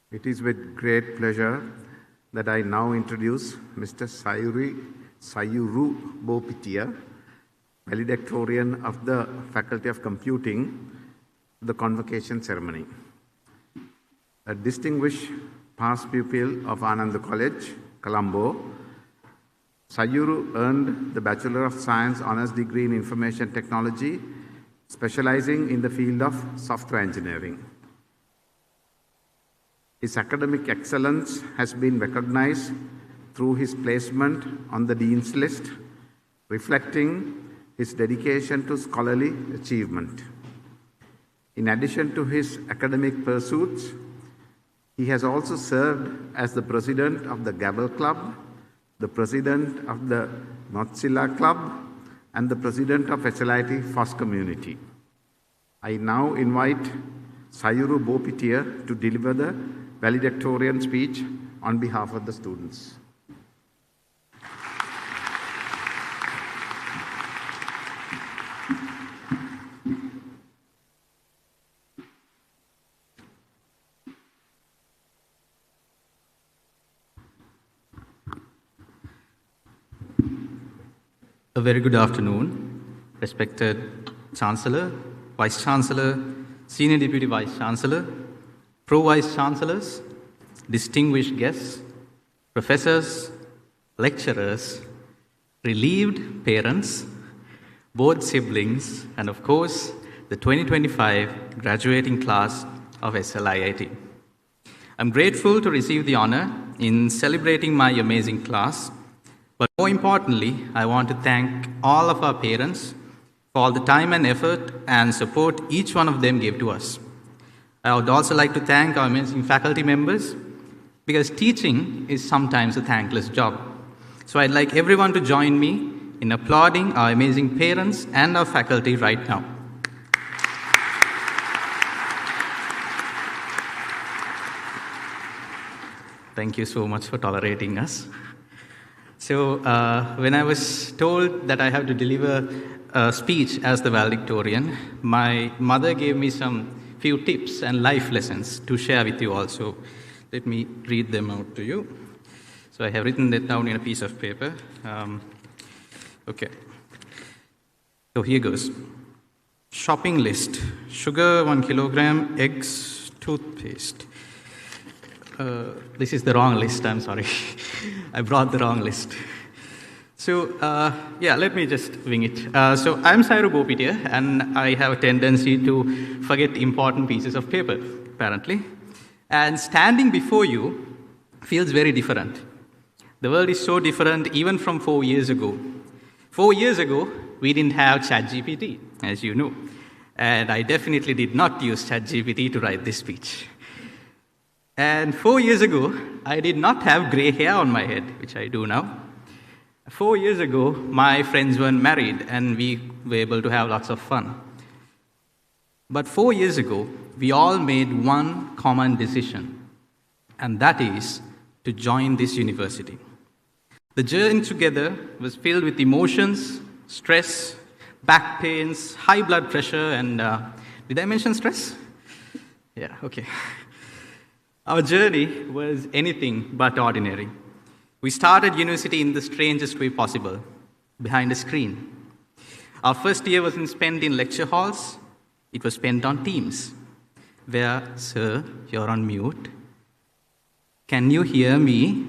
It is with great pleasure that I now introduce Mr. Sayuru Bopitia, Valedictorian of the Faculty of Computing, the convocation ceremony. A distinguished past pupil of Ananda College, Colombo, Sayuru earned the Bachelor of Science Honours degree in Information Technology, specializing in the field of software engineering. His academic excellence has been recognized through his placement on the Dean's List, reflecting his dedication to scholarly achievement. In addition to his academic pursuits, he has also served as the president of the Gabble Club, the president of the Mozilla Club, and the president of SLIIT FOSS Community. I now invite Sayuru Bopitia to deliver the valedictorian speech on behalf of the students. A very good afternoon, respected Chancellor, Vice Chancellor, Senior Deputy Vice Chancellor, Pro-Vice Chancellors, distinguished guests, professors, lecturers, relieved parents, board siblings, and of course, the 2025 graduating class of SLIIT. I'm grateful to receive the honor in celebrating my amazing class, but more importantly, I want to thank all of our parents for all the time and effort and support each one of them gave to us. I would also like to thank our amazing faculty members, because teaching is sometimes a thankless job. So I'd like everyone to join me in applauding our amazing parents and our faculty right now. Thank you so much for tolerating us. So when I was told that I have to deliver a speech as the valedictorian, my mother gave me some few tips and life lessons to share with you also. Let me read them out to you. So I have written that down in a piece of paper. Okay. So here goes. Shopping list. Sugar 1 kilogram, eggs, toothpaste. This is the wrong list, I'm sorry. I brought the wrong list. So, let me just wing it. So, I'm Sayuru Bopitia, and I have a tendency to forget important pieces of paper, apparently. And standing before you feels very different. The world is so different even from 4 years ago. 4 years ago, we didn't have ChatGPT, as you know. And I definitely did not use ChatGPT to write this speech. And 4 years ago, I did not have gray hair on my head, which I do now. 4 years ago, my friends weren't married, and we were able to have lots of fun. But 4 years ago, we all made one common decision, and that is to join this university. The journey together was filled with emotions, stress, back pains, high blood pressure, and did I mention stress? Yeah, okay. Our journey was anything but ordinary. We started university in the strangest way possible, behind a screen. Our first year wasn't spent in lecture halls, it was spent on Teams, where, sir, you're on mute. Can you hear me?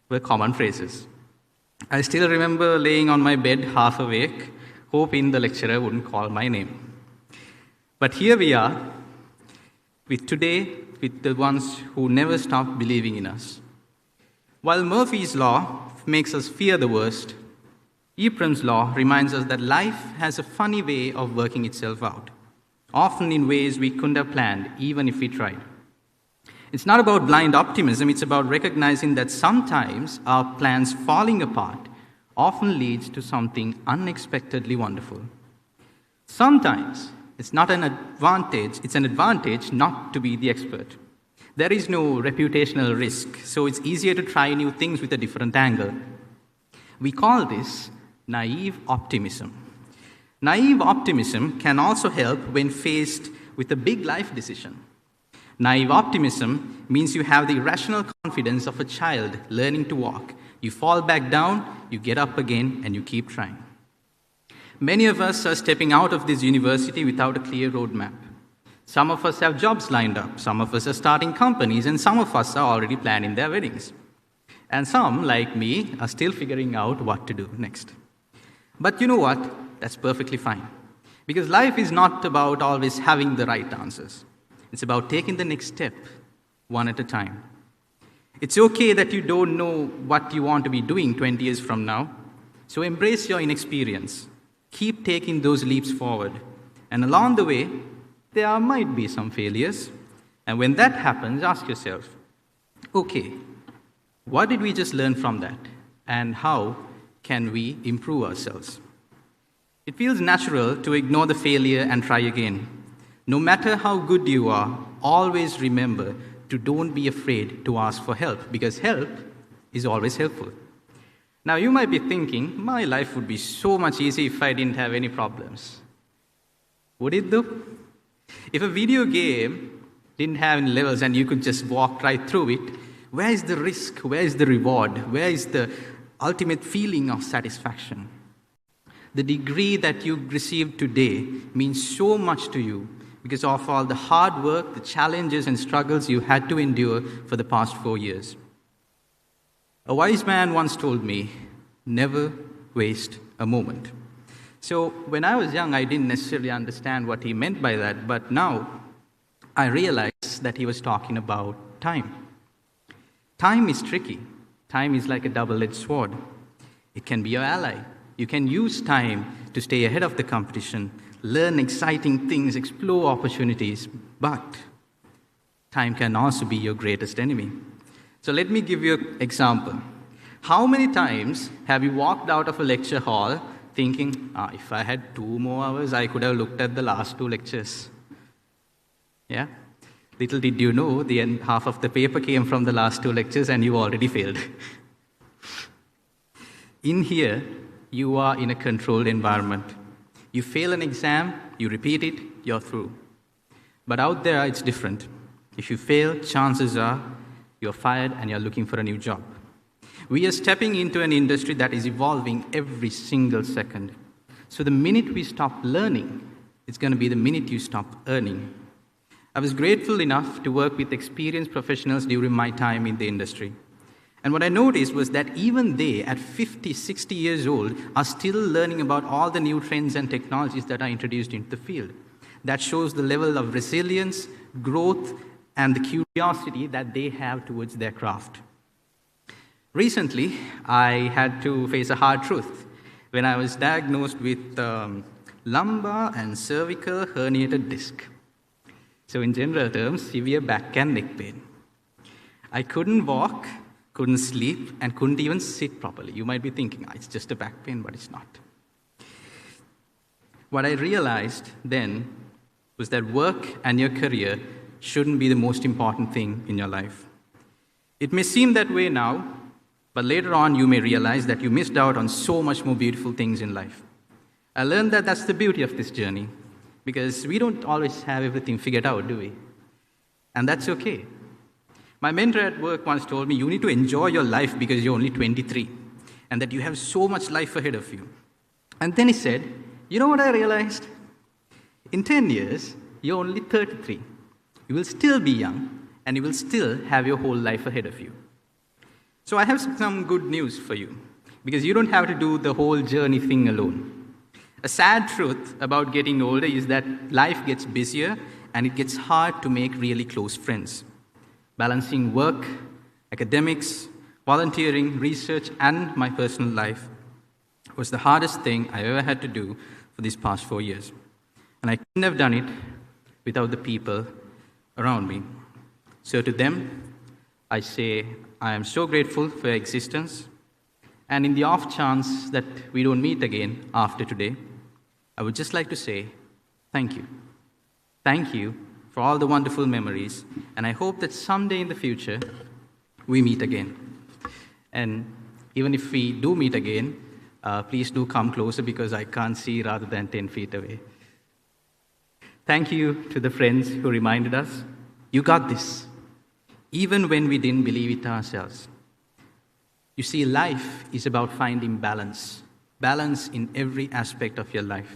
Were common phrases. I still remember laying on my bed half awake, hoping the lecturer wouldn't call my name. But here we are, with the ones who never stopped believing in us. While Murphy's Law makes us fear the worst, Ypres Law reminds us that life has a funny way of working itself out, often in ways we couldn't have planned, even if we tried. It's not about blind optimism, it's about recognizing that sometimes our plans falling apart often leads to something unexpectedly wonderful. Sometimes it's not an advantage, it's an advantage not to be the expert. There is no reputational risk, so it's easier to try new things with a different angle. We call this naive optimism. Naive optimism can also help when faced with a big life decision. Naive optimism means you have the irrational confidence of a child learning to walk. You fall back down, you get up again, and you keep trying. Many of us are stepping out of this university without a clear roadmap. Some of us have jobs lined up, some of us are starting companies, and some of us are already planning their weddings. And some, like me, are still figuring out what to do next. But you know what? That's perfectly fine. Because life is not about always having the right answers. It's about taking the next step, one at a time. It's okay that you don't know what you want to be doing 20 years from now. So embrace your inexperience. Keep taking those leaps forward. And along the way, there might be some failures. And when that happens, ask yourself, okay, what did we just learn from that? And how can we improve ourselves? It feels natural to ignore the failure and try again. No matter how good you are, always remember to don't be afraid to ask for help, because help is always helpful. Now, you might be thinking, my life would be so much easier if I didn't have any problems. Would it though? If a video game didn't have any levels and you could just walk right through it, where is the risk? Where is the reward? Where is the ultimate feeling of satisfaction? The degree that you received today means so much to you because of all the hard work, the challenges and struggles you had to endure for the past 4 years. A wise man once told me, never waste a moment. So when I was young, I didn't necessarily understand what he meant by that, but now I realize that he was talking about time. Time is tricky. Time is like a double-edged sword. It can be your ally. You can use time to stay ahead of the competition, learn exciting things, explore opportunities, but time can also be your greatest enemy. So let me give you an example. How many times have you walked out of a lecture hall thinking, if I had 2 more hours, I could have looked at the last 2 lectures? Yeah? Little did you know, half of the paper came from the last 2 lectures and you already failed. In here, you are in a controlled environment. You fail an exam, you repeat it, you're through. But out there, it's different. If you fail, chances are you're fired and you're looking for a new job. We are stepping into an industry that is evolving every single second. So the minute we stop learning, it's going to be the minute you stop earning. I was grateful enough to work with experienced professionals during my time in the industry. And what I noticed was that even they, at 50, 60 years old, are still learning about all the new trends and technologies that are introduced into the field. That shows the level of resilience, growth, and the curiosity that they have towards their craft. Recently, I had to face a hard truth when I was diagnosed with lumbar and cervical herniated disc. So in general terms, severe back and neck pain. I couldn't walk, couldn't sleep, and couldn't even sit properly. You might be thinking, it's just a back pain, but it's not. What I realized then was that work and your career shouldn't be the most important thing in your life. It may seem that way now, but later on you may realize that you missed out on so much more beautiful things in life. I learned that that's the beauty of this journey, because we don't always have everything figured out, do we? And that's okay. My mentor at work once told me, you need to enjoy your life because you're only 23, and that you have so much life ahead of you. And then he said, you know what I realized? In 10 years, you're only 33. You will still be young, and you will still have your whole life ahead of you. So I have some good news for you, because you don't have to do the whole journey thing alone. A sad truth about getting older is that life gets busier, and it gets hard to make really close friends. Balancing work, academics, volunteering, research, and my personal life was the hardest thing I ever had to do for these past 4 years. And I couldn't have done it without the people around me. So to them, I say, I am so grateful for your existence. And in the off chance that we don't meet again after today, I would just like to say, thank you. Thank you for all the wonderful memories. And I hope that someday in the future, we meet again. And even if we do meet again, please do come closer because I can't see rather than 10 feet away. Thank you to the friends who reminded us. You got this, even when we didn't believe it ourselves. You see, life is about finding balance. Balance in every aspect of your life.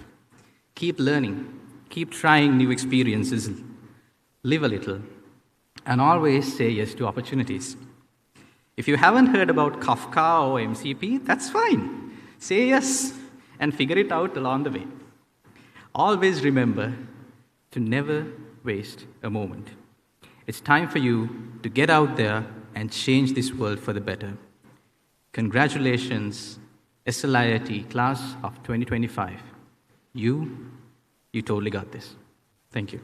Keep learning. Keep trying new experiences. Live a little. And always say yes to opportunities. If you haven't heard about Kafka or MCP, that's fine. Say yes and figure it out along the way. Always remember to never waste a moment. It's time for you to get out there and change this world for the better. Congratulations, SLIIT Class of 2025. You totally got this. Thank you.